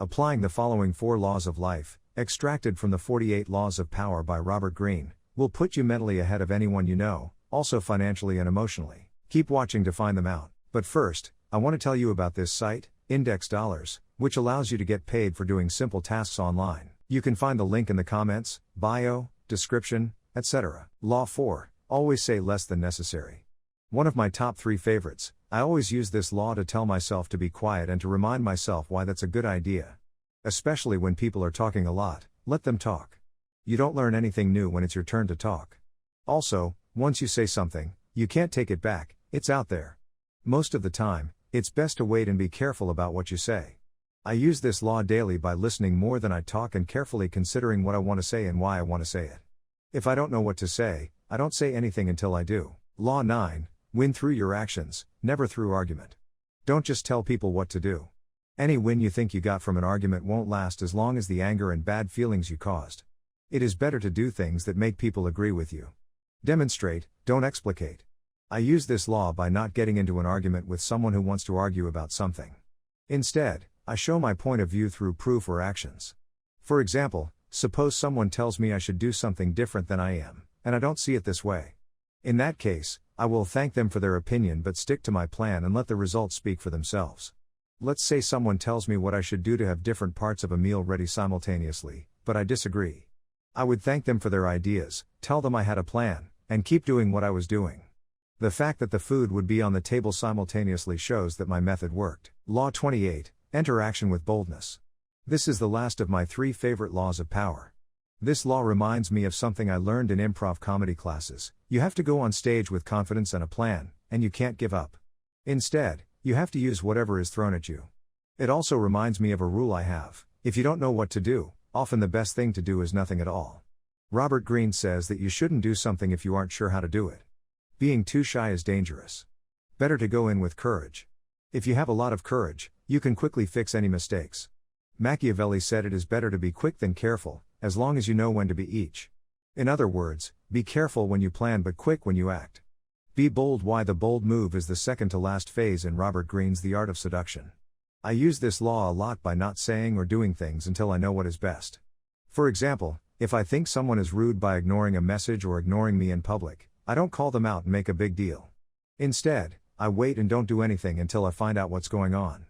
Applying the following 4 laws of life, extracted from the 48 Laws of Power by Robert Greene, will put you mentally ahead of anyone you know, also financially and emotionally. Keep watching to find them out. But first, I want to tell you about this site, Index Dollars, which allows you to get paid for doing simple tasks online. You can find the link in the comments, bio, description, etc. Law 4, always say less than necessary. One of my top 3 favorites. I always use this law to tell myself to be quiet and to remind myself why that's a good idea. Especially when people are talking a lot, let them talk. You don't learn anything new when it's your turn to talk. Also, once you say something, you can't take it back, it's out there. Most of the time, it's best to wait and be careful about what you say. I use this law daily by listening more than I talk and carefully considering what I want to say and why I want to say it. If I don't know what to say, I don't say anything until I do. Law 9, win through your actions, never through argument. Don't just tell people what to do. Any win you think you got from an argument won't last as long as the anger and bad feelings you caused. It is better to do things that make people agree with you. Demonstrate, don't explicate. I use this law by not getting into an argument with someone who wants to argue about something. Instead, I show my point of view through proof or actions. For example, suppose someone tells me I should do something different than I am, and I don't see it this way. In that case, I will thank them for their opinion but stick to my plan and let the results speak for themselves. Let's say someone tells me what I should do to have different parts of a meal ready simultaneously, but I disagree. I would thank them for their ideas, tell them I had a plan, and keep doing what I was doing. The fact that the food would be on the table simultaneously shows that my method worked. Law 28, enter action with boldness. This is the last of my 3 favorite laws of power. This law reminds me of something I learned in improv comedy classes. You have to go on stage with confidence and a plan, and you can't give up. Instead, you have to use whatever is thrown at you. It also reminds me of a rule I have. If you don't know what to do, often the best thing to do is nothing at all. Robert Greene says that you shouldn't do something if you aren't sure how to do it. Being too shy is dangerous. Better to go in with courage. If you have a lot of courage, you can quickly fix any mistakes. Machiavelli said it is better to be quick than careful, as long as you know when to be each. In other words, be careful when you plan but quick when you act. Be bold. Why the bold move is the second to last phase in Robert Greene's The Art of Seduction. I use this law a lot by not saying or doing things until I know what is best. For example, if I think someone is rude by ignoring a message or ignoring me in public, I don't call them out and make a big deal. Instead, I wait and don't do anything until I find out what's going on.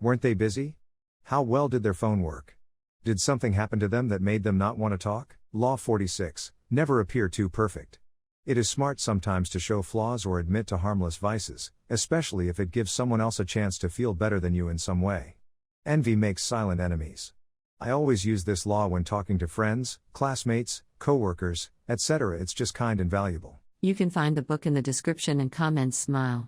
Weren't they busy? How well did their phone work? Did something happen to them that made them not want to talk? Law 46, never appear too perfect. It is smart sometimes to show flaws or admit to harmless vices, especially if it gives someone else a chance to feel better than you in some way. Envy makes silent enemies. I always use this law when talking to friends, classmates, coworkers, etc. It's just kind and valuable. You can find the book in the description and comments. Smile.